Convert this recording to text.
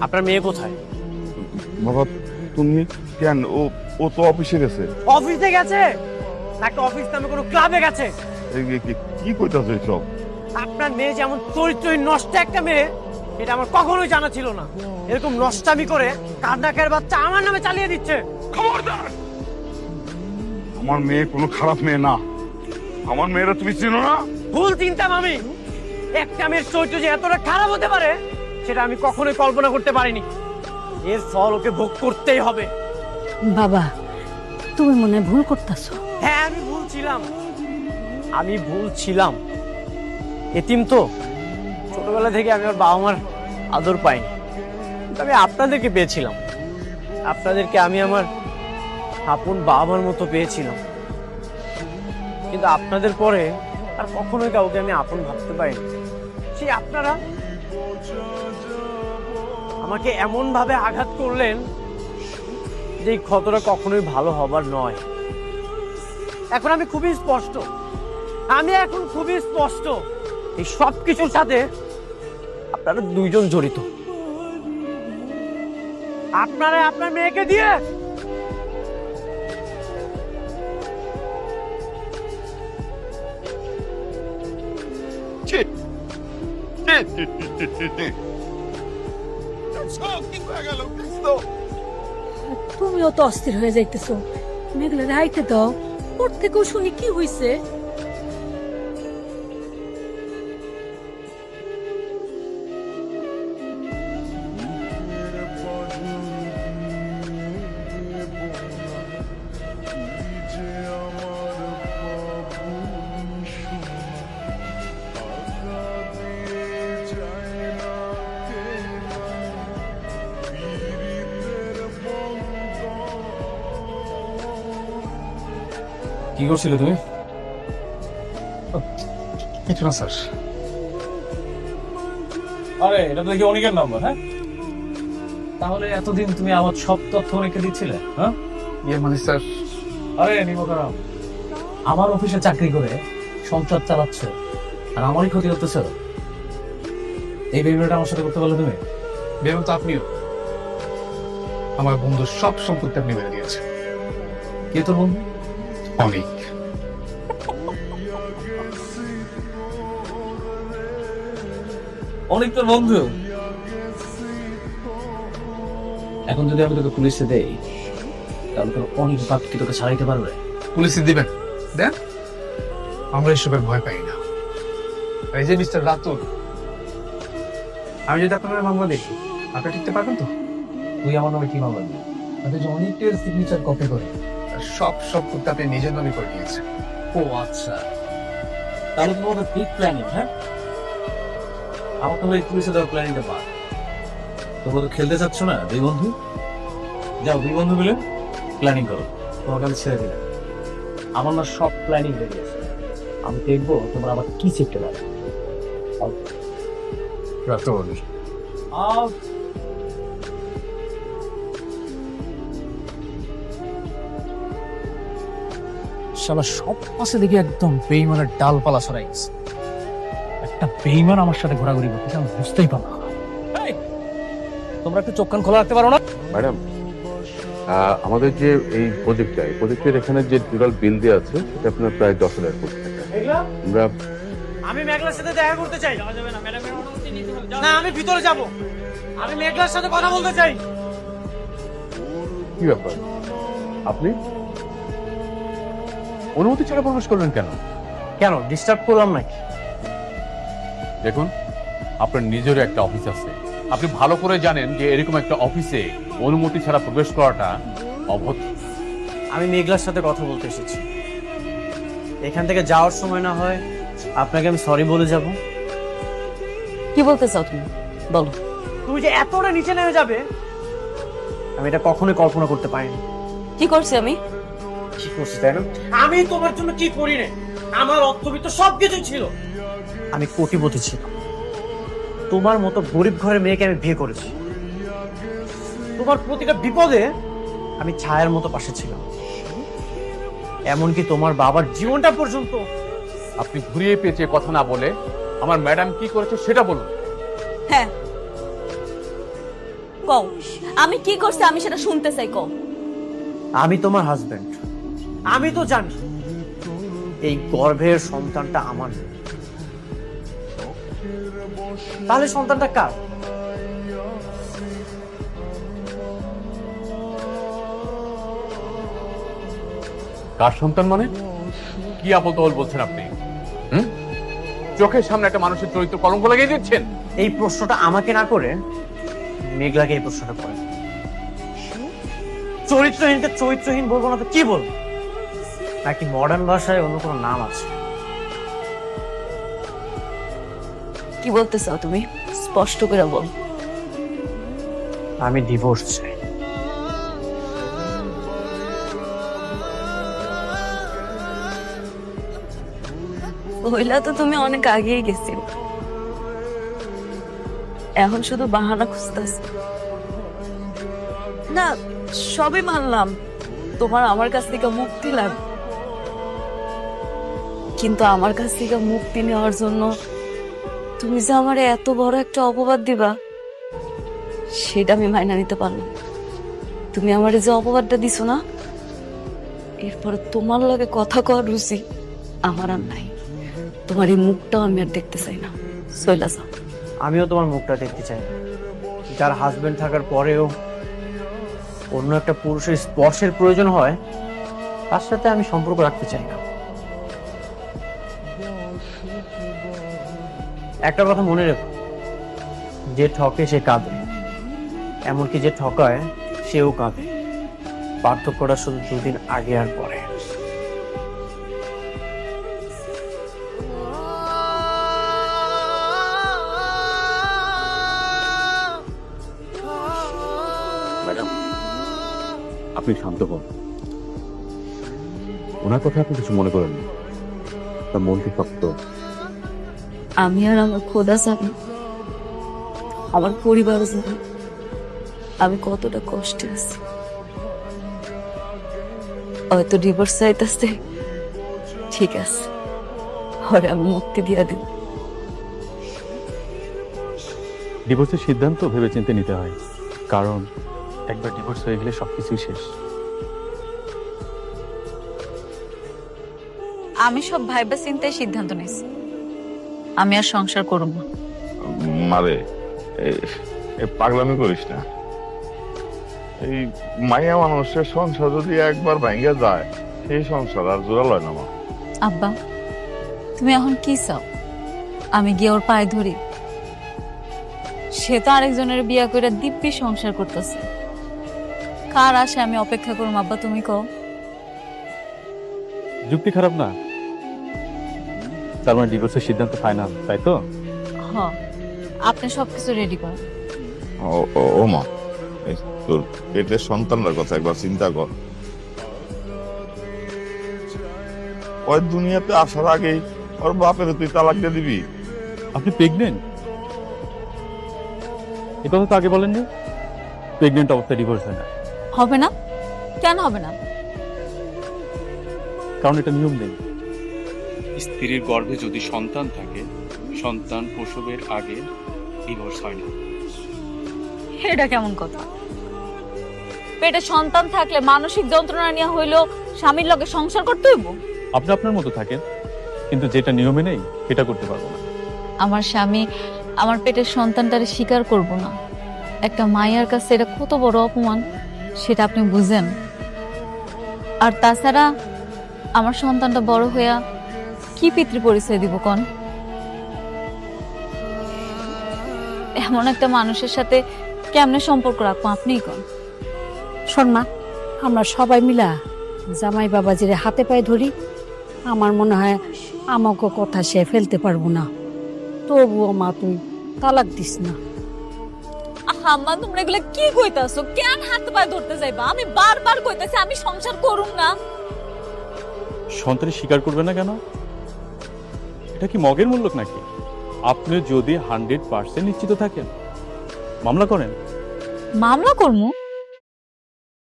আপনার মেয়ে কোথায়? বাবা তুমি কেন? ও ও তো অফিসে গেছে। অফিসে গেছে না একটা অফিস নামে কোনো ক্লাবে গেছে? কি কইতাছ সব? আপনার মেয়ে যেমন চরিত্রহীন নষ্ট একটা মেয়ে, এটা আমার কখনোই জানা ছিল না। এরকম নষ্টামি করে কান্নাকের বাচ্চা আমার নামে চালিয়ে দিচ্ছে। খবরদার! আমার মেয়ে কোনো খারাপ মেয়ে না। আমার মেয়েরা তুমি চিনো না? ভুল চিন্তাম আমি। একটা মেয়ের চরিত্র যে এতটা খারাপ হতে পারে সেটা আমি কখনোই কল্পনা করতে পারিনি। এর ফল ওকে ভোগ করতেই হবে। বাবা, তুমি মনে হয় ভুল করতেছো। হ্যাঁ, আমি ভুল ছিলাম। এতিম তো, ছোটবেলা থেকে আমি ওর বাবা মার আদর পাইনি, কিন্তু আমি আপনাদেরকে পেয়েছিলাম। আপনাদেরকে আমি আমার আপন বাবার মতো পেয়েছিলাম, কিন্তু আপনাদের পরে আর কখনোই কাউকে আমি আপন ভাবতে পারিনি। সেই আপনারা আমাকে এমন ভাবে আঘাত করলেন যে এই ক্ষতটা কখনোই ভালো হবার নয়। এখন আমি খুবই স্পষ্ট, এই সব কিছুর সাথে আপনারা দুইজন জড়িত। আপনারা আপনার মেয়েকে দিয়ে তুমিও তো অস্থির হয়ে যাইতেছো। মেঘলা রাইতে দাও, ওর থেকেও শুনি কি হইছে। কি করছিলে তুমি? কিছু না স্যার। আরে এটা তো দেখি অনেকের নাম্বার। হ্যাঁ, তাহলে এতদিন তুমি আমার সব তথ্য অনেককে দিচ্ছিলে? হ্যাঁ, মানে স্যার, আরে নিমকারাম, আমার অফিসে চাকরি করে সংসার চালাচ্ছ আর আমারই ক্ষতি করতেছ। এই বেবিটা আমার সাথে করতে পারলে তুমি? বেরো তো আপনিও। আমার বন্ধুর সব সম্পত্তি আপনি মেরে দিয়েছে। কে তোর বন্ধু? অনেক। অনেক তোর বন্ধু? এখন যদি আমি তোকে পুলিশে দেই তাহলে তোর অনেক বাপ কি তোকে ছাড়াইতে পারবে? পুলিশে দিবেন দেন, আমরা এসবের ভয় পাই না। আর এই যে মিস্টার রাতুল, আমি যদি আপনার মামলা দেখি আপনি টিকতে পারবেন তো? তুই আমার নামে কি মামলা দিবি? তাতে যে অনেকের সিগনেচার কপি করে আর সব সম্পত্তি আপনি নিজের নামে করে নিয়েছেন। ও আচ্ছা, তাহলে তোমাদের বিগ প্ল্যানিং। হ্যাঁ, আমার তোমরা এই পুলিশে দেওয়ার প্ল্যানিংটা পা তোমরা তো খেলতে চাচ্ছ না দুই বন্ধু। যাও দুই বন্ধু মিলে প্ল্যানিং করো। তোমাকে আমি ছেড়ে দিলাম, আমার না সব প্ল্যানিং রেডি আছে। আমি দেখবো তোমরা আবার কি শিখতে পারো। রাতুল, শালা সব পাশে দেখি একদম বেইমানের ডালপালা সরাই গেছে। একটা বেইমান আমার সাথে ঘোরাঘুরি করতেছে, আমি বুঝতেই পারলাম না। এই, তোমরা একটু চোখ কান খোলা রাখতে পারো না? ম্যাডাম, আমাদের যে এই প্রজেক্টের এখানে যে টোটাল বিল দেওয়া আছে সেটা আপনার প্রায় 10,000 কোটি টাকা। আমরা আমি মেঘলার সাথে দেখা করতে চাই। না, আমি ভিতরে যাব। আমি মেঘলার সাথে কথা বলতে চাই। কি ব্যাপার, আপনি অনুমতি ছাড়া প্রবেশ করলেন কেন? কেন ডিস্টার্ব করলাম নাকি? দেখুন, আপনার নিজেরও একটা অফিস আছে। আপনি ভালো করে জানেন যে এরকম একটা অফিসে অনুমতি ছাড়া প্রবেশ করাটা অভদ্র। আমি মেঘলার সাথে কথা বলতে এসেছি। এখান থেকে যাওয়ার সময় না হয় আপনাকে আমি সরি বলে যাব। কি বলতে চাও তুমি? বলো। তুমি যে এতটা নিচে নেমে যাবে আমি এটা কখনোই কল্পনা করতে পারিনি। কি করছি আমি? কি করছি তাই না? আমি তোমার জন্য কি করি না? আমার অর্থবিত্ত সবকিছু ছিল। আমি কোটিপতি ছিলাম। তোমার মতো গরিব ঘরের মেয়েকে আমি বিয়ে করেছি। তোমার প্রতিটা বিপদে আমি ছায়ার মতো পাশে ছিলাম। এমনকি তোমার বাবার জীবনটা পর্যন্ত। আপনি ঘুরিয়ে পেঁচিয়ে কথা না বলে আমার ম্যাডাম কি করেছে সেটা বলুন। হ্যাঁ, কও, আমি কি করছি আমি সেটা শুনতে চাই, কও। আমি তোমার হাজবেন্ড, আমি তো জানি এই গর্ভের সন্তানটা আমার না। তাহলে সন্তানটা কার? কার সন্তান মানে? কি আপল তহল বলছেন আপনি? চোখের সামনে একটা মানুষের চরিত্র কলঙ্ক লাগিয়ে দিচ্ছেন। এই প্রশ্নটা আমাকে না করে মেঘলাকে এই প্রশ্নটা করে। চরিত্রহীনকে চরিত্রহীন বলবো না তো কি বলবো? নাকি মডার্ন ভাষায় অন্য কোনো নাম আছে? কি বলতে চাও তুমি? স্পষ্ট করে বল। আমি ডিভোর্স চাই। হইলা তো তুমি অনেক আগেই গেছিল, এখন শুধু বাহানা খুঁজতেছ। না, সবই মানলাম তোমার আমার কাছ থেকে মুক্তি লাগবে, কিন্তু আমার কাছ থেকে মুক্তি নেওয়ার জন্য তুমি যে আমার এত বড় একটা অপবাদ দিবা সেটা আমি মাইনা নিতে পারলাম। তুমি আমার যে অপবাদটা দিছো না, এরপরে তোমার লাগে কথা কর রুচি আমার আর নাই। তোমার এই মুখটাও আমি আর দেখতে চাই না, চইলা যাও। আমিও তোমার মুখটা দেখতে চাই না। যার হাজবেন্ড থাকার পরেও অন্য একটা পুরুষের স্পর্শের প্রয়োজন হয়, তার সাথে আমি সম্পর্ক রাখতে চাই না। একটা কথা মনে রেখো, যে ঠকে সে কাঁদে, এমনকি যে ঠকায় সেও কাঁদে। পার্থক্যটা শুধু দুদিন আগে আর পরে। ম্যাডাম, আপনি শান্ত হন। ওনার কথা আপনি কিছু মনে করেন না, তার মনটি শক্ত। আমি আর আমার খোদা জানি, আমার পরিবার জানি আমি কতটা কষ্টে আছি। হয়তো ডিভোর্স চাইতেছে, ঠিক আছে, পরে আমি মুক্তি দিয়া দিব। ডিভোর্সের সিদ্ধান্ত ভেবেচিন্তে নিতে হয়, কারণ একবার ডিভোর্স হয়ে গেলে সবকিছুই শেষ। আমি সব ভাইবা চিন্তায় সিদ্ধান্ত নিয়েছি, আমি আর সংসার করব না। মারে পাগলামি করিস না। এই মাইয়া মানুষের সংসার যদি একবার ভাঙ্গা যায়, সেই সংসার আর জোড়া লয় না। মা, আব্বা, তুমি এখন কি চাও? আমি গিয়ে ওর পায়ে ধরি? সে তো আরেকজনের বিয়া করে দিব্যি সংসার করতেছে। কার আসে আমি অপেক্ষা করুম? আব্বা তুমি কও। যুক্তি খারাপ না। তার মানে ডিভোর্সের সিদ্ধান্ত ফাইনাল, তাই তো? হ, আপনি সবকিছু রেডি করেন। ও মা, তোর পেটের সন্তানটার কথা একবার চিন্তা কর। ওই দুনিয়াতে আসার আগেই ওর বাপের তুই তালাক দিয়ে দিবি? আপনি প্রেগনেন্ট? এ কথা তো আগে বলেননি। প্রেগনেন্ট অবস্থায় ডিভোর্স হয় না। হবে না? কেন হবে না? কারণ এটা নিয়ম নেই। স্ত্রীর গর্ভে যদি সন্তান থাকে, সন্তান প্রসবের আগে ডিভোর্স হয় না। এটা কেমন কথা? পেটে সন্তান থাকলে মানসিক যন্ত্রণা নিয়ে হইলেও স্বামীর লগে সংসার করতে হইব? আপনি আপনার মতো থাকেন, কিন্তু যেটা নিয়মে নেই সেটা করতে পারবো না। আমার স্বামী আমার পেটের সন্তানটারে স্বীকার করব না, একটা মায়ের কাছে এটা কত বড় অপমান সেটা আপনি বুঝেন। আর তাছাড়া আমার সন্তানটা বড় হইয়া কি পিতৃ পরিচয় দিব কোন? এমন একটা মানুষের সাথে কেমনে সম্পর্ক রাখবো আপনিই কোন? শোন মা, আমরা সবাই মিলা জামাই বাবাজিরে হাতে পায়ে ধরি। আমার মনে হয় আমাকে কথা সে ফেলতে পারবো না। তবুও মা তুই তালাক দিস না। আম্মা, তোমরা এগুলা কি কইতাছো? কেন হাত পায়ে ধরতে যাইবা? আমি বারবার কইতাছি আমি সংসার করুম না। সন্তানের স্বীকার করবে না কেন? এটা কি মগের মূল্য নাকি? আপনি যদি 100% নিশ্চিত থাকেন মামলা করেন। মামলা করমু?